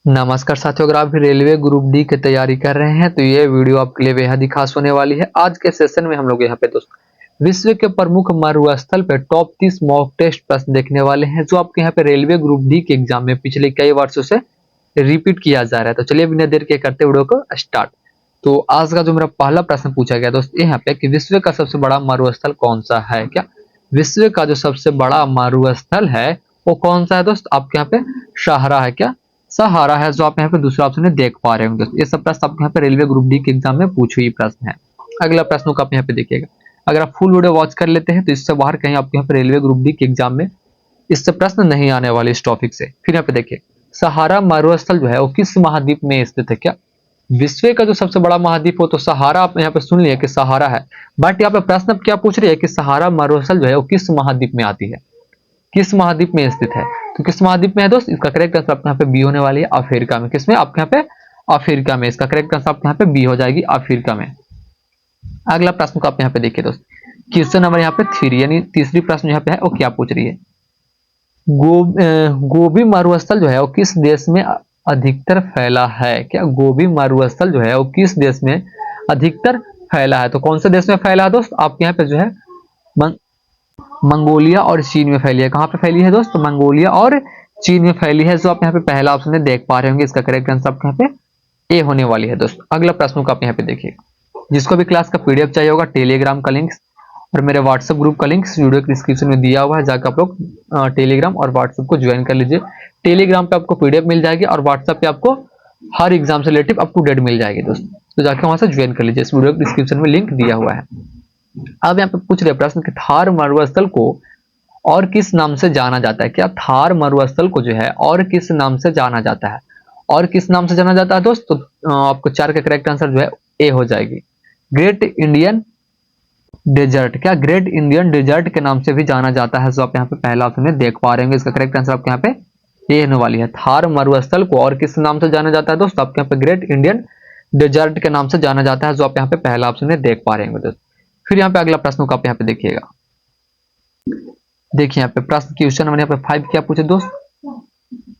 नमस्कार साथियों, अगर आप भी रेलवे ग्रुप डी की तैयारी कर रहे हैं तो ये वीडियो आपके लिए बेहद ही खास होने वाली है। आज के सेशन में हम लोग यहाँ पे दोस्तों विश्व के प्रमुख मरुस्थल पे टॉप 30 मॉक टेस्ट प्रश्न देखने वाले हैं, जो आपके यहाँ पे रेलवे ग्रुप डी के एग्जाम में पिछले कई वर्षों से रिपीट किया जा रहा है। तो चलिए बिना देर के करते वीडियो को स्टार्ट। तो आज का जो मेरा पहला प्रश्न पूछा गया दोस्त यहाँ पे कि विश्व का सबसे बड़ा मरुस्थल कौन सा है। क्या विश्व का जो सबसे बड़ा मरुस्थल है वो कौन सा है दोस्त? आपके यहाँ पे सहारा है। क्या सहारा है, जो आप यहाँ पे दूसरा ऑप्शन में देख पा रहे होंगे। ये सब प्रश्न आपके यहाँ पे रेलवे ग्रुप डी के एग्जाम में पूछे हुए प्रश्न है। अगला प्रश्न को आप यहाँ पे देखिएगा। अगर आप फुल वीडियो वॉच कर लेते हैं तो इससे बाहर कहीं आपके यहाँ पे रेलवे ग्रुप डी के एग्जाम में इससे प्रश्न नहीं आने वाले इस टॉपिक से। फिर यहाँ पे देखिए, सहारा मरुस्थल जो है वो किस महाद्वीप में स्थित है। क्या विश्व का जो सबसे बड़ा महाद्वीप हो तो सहारा, आप यहाँ पे सुन लिया कि सहारा है, बट यहाँ पे प्रश्न क्या पूछ रही है कि सहारा मरुस्थल जो है वो किस महाद्वीप में आती है, किस महाद्वीप में स्थित है। तो किस महाद्वीप में है दोस्त? इसका करेक्ट आंसर आपके यहाँ पे बी होने वाली है, अफ्रीका में। किसमें? आपके यहाँ पे अफ्रीका में। इसका करेक्ट आंसर आपके यहाँ पे बी हो जाएगी, अफ्रीका में। अगला प्रश्न को आप यहाँ पे देखिए दोस्त, क्वेश्चन नंबर यहाँ पे 3 यानी तीसरी प्रश्न यहाँ पे है वो क्या पूछ रही है, गोबी मरुस्थल जो है वो किस देश में अधिकतर फैला है। क्या गोबी मरुस्थल जो है वो किस देश में अधिकतर फैला है? तो कौन से देश में फैला है दोस्त? आपके यहाँ पे जो है मंगोलिया और चीन में फैली है। कहां पे फैली है दोस्त? मंगोलिया और चीन में फैली है, जो आप यहाँ पे पहला ऑप्शन में देख पा रहे होंगे। इसका करेक्ट आंसर आपके यहाँ पे ए होने वाली है दोस्त। अगला प्रश्न को आप यहाँ पे देखिए, जिसको भी क्लास का पीडीएफ चाहिए होगा, टेलीग्राम का लिंक और मेरे व्हाट्सएप ग्रुप का लिंक वीडियो के डिस्क्रिप्शन में दिया हुआ है। जाकर आप लोग टेलीग्राम और व्हाट्सएप को ज्वाइन कर लीजिए। टेलीग्राम पे आपको पीडीएफ मिल जाएगी और व्हाट्सएप पे आपको हर एग्जाम से रिलेटिव अप टू डेट मिल जाएगी दोस्त। तो जाकर वहां से ज्वाइन कर लीजिए, इस वीडियो के डिस्क्रिप्शन में लिंक दिया हुआ है। अब यहाँ पे पूछ रहे प्रश्न कि थार मरुस्थल को और किस नाम से जाना जाता है। क्या थार मरुस्थल को जो है और किस नाम से जाना जाता है? और किस नाम से जाना जाता है दोस्त? तो आपको 4 का करेक्ट आंसर जो है ए हो जाएगी, ग्रेट इंडियन डेजर्ट। क्या ग्रेट इंडियन डेजर्ट के नाम से भी जाना जाता है, जो आप यहाँ पे पहला ऑप्शन में देख पा रहे होंगे। इसका करेक्ट आंसर आपके यहाँ पे ए होने वाली है। थार मरुस्थल को और किस नाम से जाना जाता है दोस्त? आपके यहाँ पे ग्रेट इंडियन डेजर्ट के नाम से जाना जाता है, जो आप यहाँ पे पहला ऑप्शन में देख पा रहे होंगे दोस्त। फिर यहाँ पे अगला प्रश्न को आप यहाँ पे देखिएगा। देखिए यहाँ पे प्रश्न क्वेश्चन नंबर यहाँ पे 5 क्या पूछे दोस्त,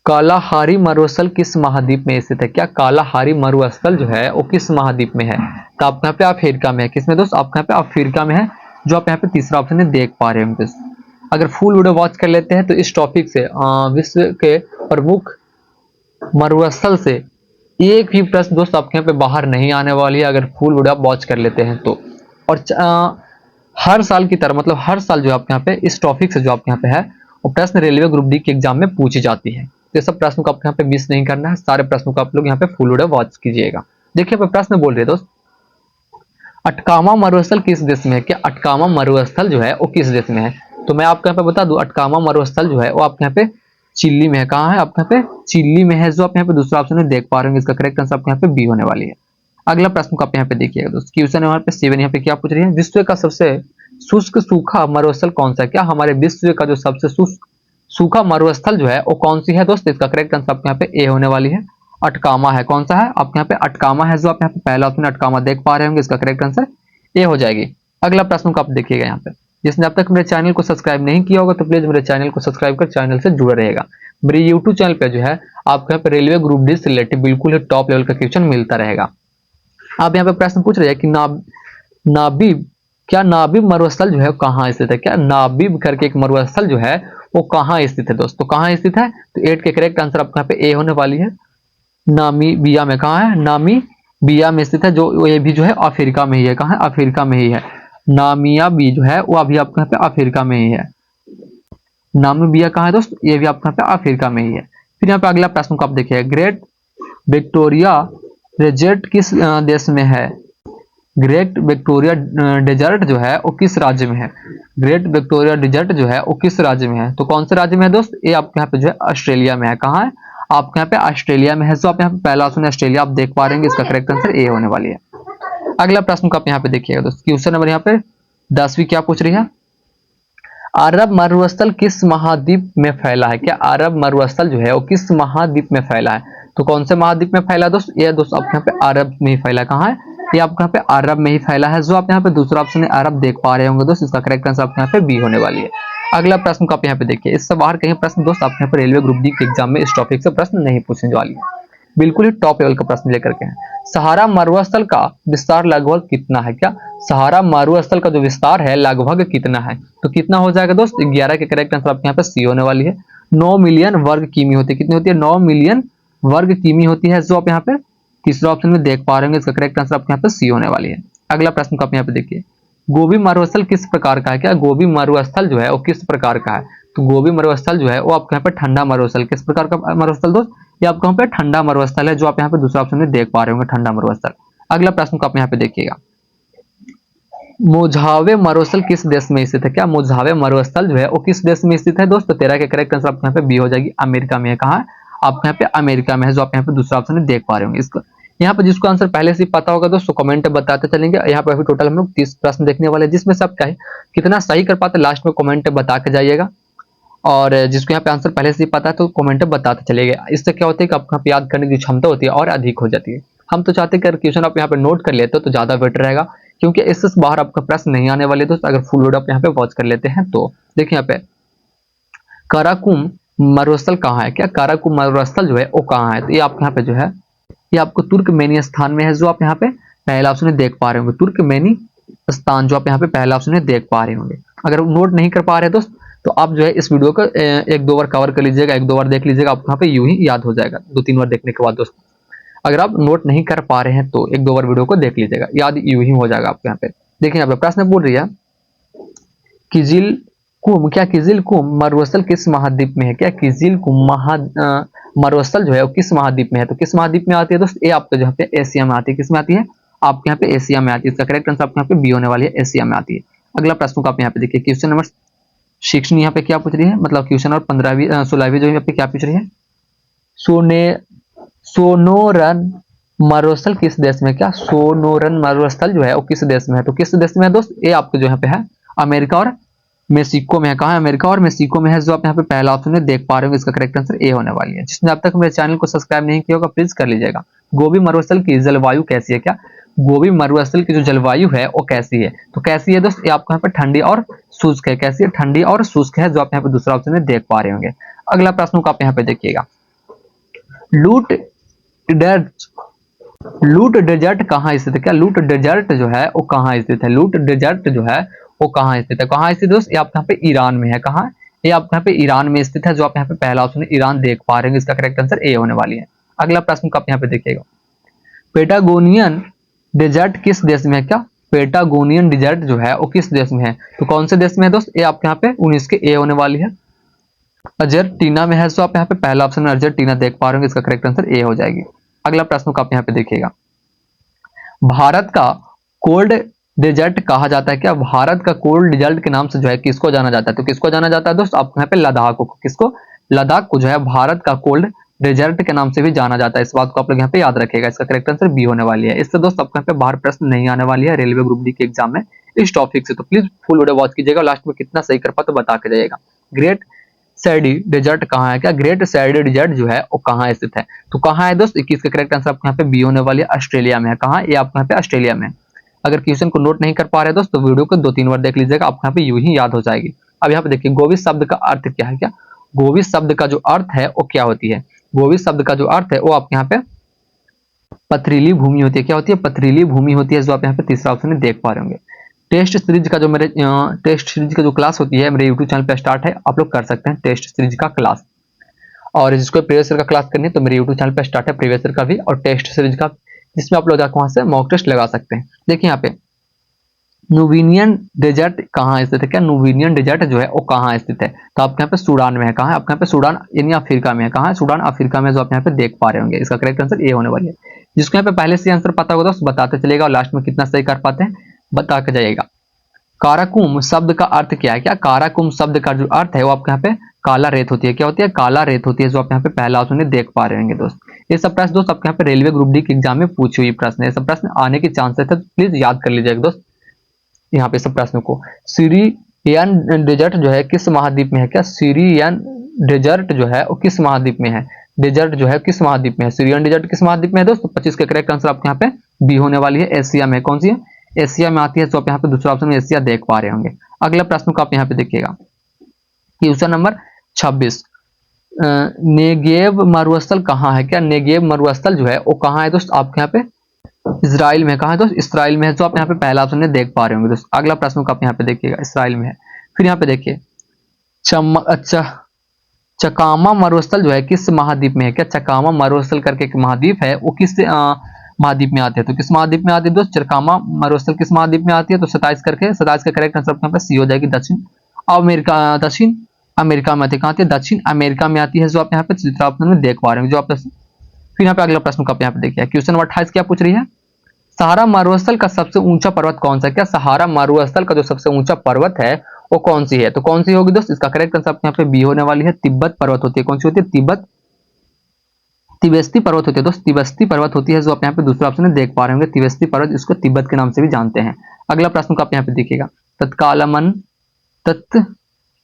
कालाहारी मरुस्थल किस महाद्वीप में स्थित है। क्या कालाहारी मरुस्थल जो है वो किस महाद्वीप में है? तो आप यहाँ पे अफ्रीका में है। किसमें दोस्त? आपके यहाँ पे अफ्रीका में है, जो आप यहाँ पे तीसरा ऑप्शन में देख पा रहे होंगे। अगर फुल वीडियो वॉच कर लेते हैं तो इस टॉपिक से विश्व के प्रमुख मरुस्थल से एक भी प्रश्न दोस्त आपके यहाँ पे बाहर नहीं आने वाली है, अगर फुल वीडियो आप वॉच कर लेते हैं तो। और हर साल की तरह, मतलब हर साल जो आपके यहाँ पे इस टॉपिक से जो आपके यहाँ पे है वो प्रश्न रेलवे ग्रुप डी के एग्जाम में पूछी जाती है। तो सब प्रश्नों को आपको यहाँ पे मिस नहीं करना है, सारे प्रश्नों को आप लोग यहाँ पे फुल वीडियो वॉच कीजिएगा। देखिए यहाँ पे प्रश्न बोल रहे दोस्त, अटकामा मरुस्थल किस देश में है। क्या अटकामा मरुस्थल जो है वो किस देश में है? तो मैं आपको यहाँ पे बता दूं, अटकामा मरुस्थल जो है वो आपके यहाँ पे चिल्ली में है। कहाँ है? आपके यहाँ पे चिल्ली में है, जो आप यहाँ पे दूसरा ऑप्शन में देख पा रहे होंगे। इसका करेक्ट आंसर आपके यहाँ पे बी होने वाली है। अगला प्रश्न को आप यहाँ पे देखिएगा दोस्त, क्वेश्चन नंबर पे 7 यहाँ पे क्या पूछ रही है, विश्व का सबसे शुष्क सूखा मरुस्थल कौन सा है। क्या हमारे विश्व का जो सबसे शुष्क सूखा मरुस्थल जो है वो कौन सी है दोस्त? इसका करेक्ट आंसर आपके यहाँ पे ए होने वाली है, अटकामा है। कौन सा है? आपके यहाँ पे अटकामा है, जो आप यहाँ पे पहला ऑप्शन अटकामा देख पा रहे होंगे। इसका करेक्ट आंसर ए हो जाएगी। अगला प्रश्न को आप देखिएगा यहाँ पे, जिसने अब तक मेरे चैनल को सब्सक्राइब नहीं किया होगा तो प्लीज मेरे चैनल को सब्सक्राइब कर चैनल से जुड़े रहेगा। मेरे यूट्यूब चैनल पे जो है आपको यहाँ पे रेलवे ग्रुप डी से रिलेटेड बिल्कुल ही टॉप लेवल का क्वेश्चन मिलता रहेगा। अब यहाँ पे प्रश्न पूछ रहे हैं कि नाबीब, क्या नाबीब मरुस्थल जो है कहाँ स्थित है। क्या नाबीब करके एक मरुस्थल जो है वो कहाँ स्थित है दोस्तों? कहाँ स्थित है? तो 8 के करेक्ट आंसर आपको यहाँ पे ए होने वाली है, नामीबिया में। कहाँ है? नामीबिया में स्थित है, जो ये भी जो है अफ्रीका में ही है। कहाँ है? अफ्रीका में ही है। नामियाबी जो है वो अभी आपके यहाँ पे अफ्रीका में ही है। नामीबिया कहाँ है दोस्त? ये भी आपके यहाँ पे अफ्रीका में ही है। फिर यहाँ पे अगला प्रश्न को आप देखिए, ग्रेट विक्टोरिया डेजर्ट किस देश में है। ग्रेट विक्टोरिया डेजर्ट जो है वो किस राज्य में है। ग्रेट विक्टोरिया डेजर्ट जो है वो किस राज्य में है? तो कौन से राज्य में है दोस्त? ये आपके यहाँ पे जो है ऑस्ट्रेलिया में है। कहाँ है? आपके यहाँ पे ऑस्ट्रेलिया में है, जो आप यहाँ पे पहला ऑप्शन ऑस्ट्रेलिया आप देख पा रहे हैं। इसका करेक्ट आंसर ए होने वाली है। अगला प्रश्न को आप यहाँ पे देखिएगा दोस्त, क्वेश्चन नंबर यहाँ पे 10वीं क्या पूछ रही है, अरब मरुस्थल किस महाद्वीप में फैला है। क्या अरब मरुस्थल जो है वो किस महाद्वीप में फैला है? तो कौन से महाद्वीप में फैला दोस्त? ये दोस्त आपके यहाँ पे अरब में ही फैला। कहाँ है? ये आपके यहाँ पे अरब में ही फैला है, जो आप यहाँ पे दूसरा ऑप्शन है अरब देख पा रहे होंगे दोस्त। इसका करेक्ट आंसर आपके यहाँ पे बी होने वाली है। अगला प्रश्न को आप यहाँ पे देखिए, इससे बाहर कहीं प्रश्न दोस्त आपके यहाँ पे रेलवे ग्रुप डी के एग्जाम में इस टॉपिक से प्रश्न नहीं पूछने वाली है। बिल्कुल ही टॉप लेवल का प्रश्न लेकर के हैं। सहारा मरुस्थल का विस्तार लगभग कितना है? क्या सहारा मरुस्थल का जो विस्तार है लगभग कितना है? तो कितना हो जाएगा दोस्त? 11 के करेक्ट आंसर आपके यहाँ पे सी होने वाली है। 9 मिलियन वर्ग किमी होती है। कितनी होती है? 9 मिलियन वर्ग किमी होती है, जो आप यहाँ पे तीसरा ऑप्शन में देख पा रहे होंगे। इसका करेक्ट आंसर आपके यहाँ पे सी होने वाली है। अगला प्रश्न को आप यहाँ पे देखिए, गोबी मरुस्थल किस प्रकार का है? क्या गोबी मरुस्थल जो है वो किस प्रकार का है? तो गोबी मरुस्थल जो है वो आपके यहाँ पे ठंडा मरुस्थल, किस प्रकार का मरुस्थल दोस्त? ये आपको यहाँ पे ठंडा मरुस्थल है, जो आप यहाँ पे दूसरा ऑप्शन में देख पा रहे होंगे, ठंडा मरुस्थल। अगला प्रश्न को आप यहाँ पे देखिएगा, मोझावे मरुस्थल किस देश में स्थित है? क्या मोझावे मरुस्थल जो है वो किस देश में स्थित है दोस्तों? 13 के करेक्ट आंसर आपके यहाँ पे बी हो जाएगी, अमेरिका में है। कहाँ है? आपके यहाँ पे अमेरिका में है, जो आप यहाँ पे दूसरा ऑप्शन में देख पा रहे होंगे। इसको यहाँ पे जिसको आंसर पहले से पता होगा दोस्तों कमेंट बताते चलेंगे। यहाँ पे अभी टोटल हम लोग 30 प्रश्न देखने वाले हैं, जिसमें से आप क्या कितना सही कर पाते लास्ट में कमेंट बता के जाइएगा। और जिसको यहाँ पे आंसर पहले से पता है तो कमेंट बताते चलेगा। इससे क्या होता है कि आपको यहाँ पे याद करने की क्षमता होती है और अधिक हो जाती है। हम तो चाहते हैं कि अगर क्वेश्चन आप यहाँ पे नोट कर लेते हो तो ज्यादा बेटर रहेगा, क्योंकि इससे बाहर आपका प्रश्न नहीं आने वाले दोस्त, अगर फुल वीडियो आप यहाँ पे वॉच कर लेते हैं तो। देखिए यहाँ पे काराकुम मरुस्थल कहाँ है? क्या काराकुम मरुस्थल जो है वो कहाँ है? तो ये आपके यहाँ पे जो है ये आपको तुर्कमेनिस्तान में है, जो आप यहाँ पे पहला ऑप्शन देख पा रहे होंगे। तुर्कमेनिस्तान जो आप यहाँ पे पहला ऑप्शन देख पा रहे होंगे। अगर नोट नहीं कर पा रहे दोस्त तो आप जो है इस वीडियो को 1-2 बार कवर कर लीजिएगा, 1-2 बार देख लीजिएगा, आपको यहाँ पे यूं ही याद हो जाएगा 2-3 बार देखने के बाद दोस्त। अगर आप नोट नहीं कर पा रहे हैं तो 1-2 बार वीडियो को देख लीजिएगा, याद यूं ही हो जाएगा आपको यहाँ पे। देखिए यहाँ पे प्रश्न पूछ रही है, किजिलकुम, क्या किजिलकुम मरुस्थल किस महाद्वीप में है? क्या किजिलकुम मरुस्थल जो है वो किस महाद्वीप में है? तो किस महाद्वीप में आती है दोस्त? ये आपको यहाँ पे एशिया में आती है। किस में आती है? आपके यहाँ पे एशिया में आती है। इसका करेक्ट आंसर आपके यहाँ पे बी होने वाली है, एशिया में आती है। अगला प्रश्न को आप यहाँ पे देखिए, क्वेश्चन नंबर 6 यहाँ पे क्या पूछ रही है, मतलब क्वेश्चन और 15वीं 16वीं जो यहाँ पे क्या पूछ रही है, सोनोरन मरुस्थल किस देश में? क्या सोनोरन मरुस्थल जो है वो किस देश में है? तो किस देश में है दोस्त? ये आपको जो यहाँ पे है अमेरिका और मेक्सिको में है। कहाँ है? अमेरिका और मेक्सिको में है, जो आप यहाँ पे पहला ऑप्शन में देख पा रहे हो। इसका करेक्ट आंसर ए होने वाली है। जिसने अब तक मेरे चैनल को सब्सक्राइब नहीं किया होगा प्लीज कर लीजिएगा। गोबी मरुस्थल की जलवायु कैसी है? क्या गोबी मरुस्थल की जो जलवायु है वो कैसी है? तो कैसी है दोस्त? ये आपको यहाँ पे ठंडी और शुष्क है। कैसी है? ठंडी और शुष्क है, जो आप यहाँ पे दूसरा ऑप्शन में देख पा रहे होंगे। अगला प्रश्न को आप यहाँ पे देखिएगा, लूट डेजर्ट कहाँ स्थित है? क्या लूट डेजर्ट जो है वो कहाँ स्थित है? लूट डेजर्ट जो है वो कहाँ स्थित है? कहाँ स्थित दोस्त? ये आप यहाँ पे ईरान में है। कहाँ है? ये आप यहाँ पे ईरान में स्थित है, जो आप यहाँ पे पहला ऑप्शन ईरान देख पा रहे हैं। इसका करेक्ट आंसर ए होने वाली है। अगला प्रश्न को आप यहाँ पे देखिएगा, पेटागोनियन डेजर्ट किस देश में है? क्या पेटागोनियन डेजर्ट जो है वो किस देश में है? तो कौन से देश में है दोस्त? ये आपके यहाँ पे 19 के ए होने वाली है, अर्जेंटीना में है। जो आप यहाँ पे पहला ऑप्शन में अर्जेंटीना देख पा रहे हैं। इसका करेक्ट आंसर ए हो जाएगी। अगला प्रश्न को आप यहाँ पे देखिएगा, भारत का कोल्ड डेजर्ट कहा जाता है? क्या भारत का कोल्ड डेजर्ट के नाम से जो है किसको जाना जाता है? तो किसको जाना जाता है दोस्त? आपको यहाँ पे लद्दाख को। किसको? लद्दाख को जो है भारत का कोल्ड डेजर्ट के नाम से भी जाना जाता है। इस बात को आप लोग यहाँ पे याद रखिएगा। इसका करेक्ट आंसर बी होने वाली है। इससे दोस्त आपको यहाँ पे बाहर प्रश्न नहीं आने वाली है रेलवे ग्रुप डी के एग्जाम में इस टॉपिक से। तो प्लीज फुल वीडियो वॉच कीजिएगा, लास्ट में कितना सही कर पा तो बता के जाइएगा। ग्रेट सैडी डेजर्ट कहाँ है? क्या ग्रेट सैडी डेजर्ट जो है वो कहाँ स्थित है? तो कहाँ है दोस्त? 21 का करेक्ट आंसर आपको यहाँ पे बी होने वाली है, ऑस्ट्रेलिया में है। कहाँ? ये आपको यहाँ पे ऑस्ट्रेलिया में। अगर क्वेश्चन को नोट नहीं कर पा रहे दोस्त तो वीडियो को 2-3 बार देख लीजिएगा, आपको यहाँ पे यूं ही याद हो जाएगी। अब यहाँ पे देखिए, गोवी शब्द का अर्थ क्या है? क्या गोवी शब्द का जो अर्थ है वो क्या होती है? गोवी शब्द का जो अर्थ है वो आपके यहाँ पे पथरीली भूमि होती है। क्या होती है? पथरीली भूमि होती है, जो आप यहाँ पे तीसरा ऑप्शन में देख पा रहे होंगे। टेस्ट सीरीज का जो मेरे टेस्ट सीरीज का जो क्लास होती है मेरे यूट्यूब चैनल पे स्टार्ट है, आप लोग कर सकते हैं टेस्ट सीरीज का क्लास। और जिसको प्रीवियस ईयर का क्लास करनी है तो मेरे यूट्यूब चैनल पे स्टार्ट है प्रीवियस ईयर का भी और टेस्ट सीरीज का, जिसमें आप लोग जाकर वहां से मॉक टेस्ट लगा सकते हैं। देखिए यहाँ पे नुबिनियन डेजर्ट कहाँ स्थित है? क्या नुबिनियन डेजर्ट जो है वो कहाँ स्थित है? तो आपके यहाँ पे सूडान में है। कहाँ है? आपके यहाँ पे सूडान यानी अफ्रीका में है। कहाँ है? सूडान अफ्रीका में, जो आप यहाँ पे देख पा रहे होंगे। इसका करेक्ट आंसर ए होने वाली है। जिसको यहाँ पे पहले से आंसर पता होगा तो बताते चलेगा और लास्ट में कितना सही कर पाते हैं बता के जाइएगा। काराकुम शब्द का अर्थ क्या है? क्या काराकुम शब्द का जो अर्थ है वो आपके यहाँ पे काला रेत होती है। क्या होती है? काला रेत होती है, जो आप यहाँ पे पहला ऑप्शन देख पा रहे होंगे दोस्त। ये सब प्रश्न दोस्त आपके यहाँ पे रेलवे ग्रुप डी के एग्जाम में पूछी हुई प्रश्न है। ये सब प्रश्न आने के चांसेस है, तो प्लीज याद कर लीजिएगा दोस्त यहाँ पे सब प्रश्नों को। सीरियन डेजर्ट जो है किस महाद्वीप में है? क्या सीरियन डेजर्ट जो है वो किस महाद्वीप में है? डेजर्ट जो है किस महाद्वीप में है? सीरियन डेजर्ट किस महाद्वीप में है दोस्तों? 25 का करेक्ट आंसर आपके यहाँ पे बी होने वाली है, एशिया में। कौन सी है? एशिया में आती है, तो आप यहाँ पे दूसरा ऑप्शन में एशिया देख पा रहे होंगे। अगला प्रश्न को आप यहाँ पे देखिएगा, क्वेश्चन नंबर 26, नेगेव मरुस्थल कहाँ है? क्या नेगेव मरुस्थल जो है वो कहाँ है दोस्त? आपके यहाँ पे इसराइल में। कहाँ है दोस्त? इसराइल में है, जो आप यहाँ पे पहला ऑप्शन में देख पा रहे होंगे दोस्त। अगला प्रश्न को आप यहाँ पे देखिएगा, इसराइल में है। फिर यहाँ पे देखिए अच्छा, चकामा मरुस्थल जो है किस महाद्वीप में है? क्या चकामा मरुस्थल करके एक महाद्वीप है, वो किस महाद्वीप में आते हैं? तो किस महाद्वीप में आती है दोस्त? चकामा मरुस्थल किस महाद्वीप में आती है? तो 27 का करेक्ट आंसर यहाँ पे सी हो जाएगी, दक्षिण अमेरिका में आती है। कहाँ आती है? दक्षिण अमेरिका में आती है, जो आप यहाँ पे तीसरा ऑप्शन में देख पा रहे हो। जो आप फिर यहाँ पे अगला प्रश्न को आप यहाँ पे देखिए, क्वेश्चन नंबर 28 क्या पूछ रही है? सहारा मरुस्थल का सबसे ऊंचा पर्वत कौन सा है? क्या सहारा मरुस्थल का जो सबसे ऊंचा पर्वत है वो कौन सी है? तो कौन सी होगी दोस्त? इसका करेक्ट आंसर यहाँ पे बी होने वाली है, तिब्बत पर्वत होती है। कौन सी होती है? तिबेस्ती पर्वत होती है दोस्त, तिबेस्ती पर्वत होती है, जो आप यहाँ पे दूसरा ऑप्शन में देख पा रहे होंगे, तिबेस्ती पर्वत, इसको तिब्बत के नाम से भी जानते हैं। अगला प्रश्न को आप यहाँ पे देखिएगा,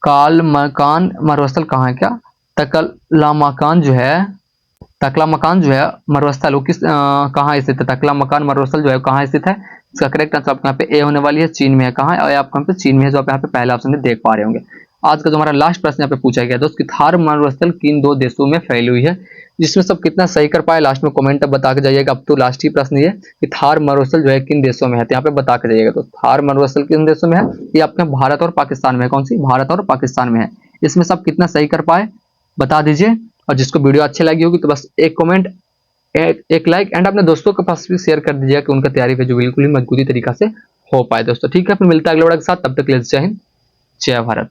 तत्कालमकान मरुस्थल कहाँ है? क्या तकलामकान जो है मरुस्थल वो कहाँ स्थित है? तकलामकान मरुस्थल जो है कहाँ स्थित है? इसका करेक्ट आंसर आपके यहाँ पे ए होने वाली है, चीन में है। कहाँ है? और आपको यहाँ पे चीन में है, जो आप यहाँ पे पहला ऑप्शन में देख पा रहे होंगे। आज का जो हमारा लास्ट प्रश्न यहाँ पे पूछा गया दोस्त कि थार मरुस्थल किन दो देशों में फैली हुई है? जिसमें सब कितना सही कर पाए लास्ट में कमेंट बता के जाइएगा। अब तो लास्ट ही प्रश्न ये कि थार मरुस्थल जो है किन देशों में है, तो यहाँ पे बता के जाइएगा। तो थार मरुस्थल किन देशों में है? ये आपके भारत और पाकिस्तान में है। कौन सी? भारत और पाकिस्तान में है। इसमें सब कितना सही कर पाए बता दीजिए। और जिसको वीडियो अच्छी लगी होगी तो बस एक कमेंट, एक लाइक एंड अपने दोस्तों के पास भी शेयर कर दीजिएगा कि उनका तैयारी पे जो बिल्कुल ही मजबूती तरीका से हो पाए दोस्तों। ठीक है, फिर मिलता है अगले वीडियो के साथ, तब तक के लिए जय हिंद, जय भारत।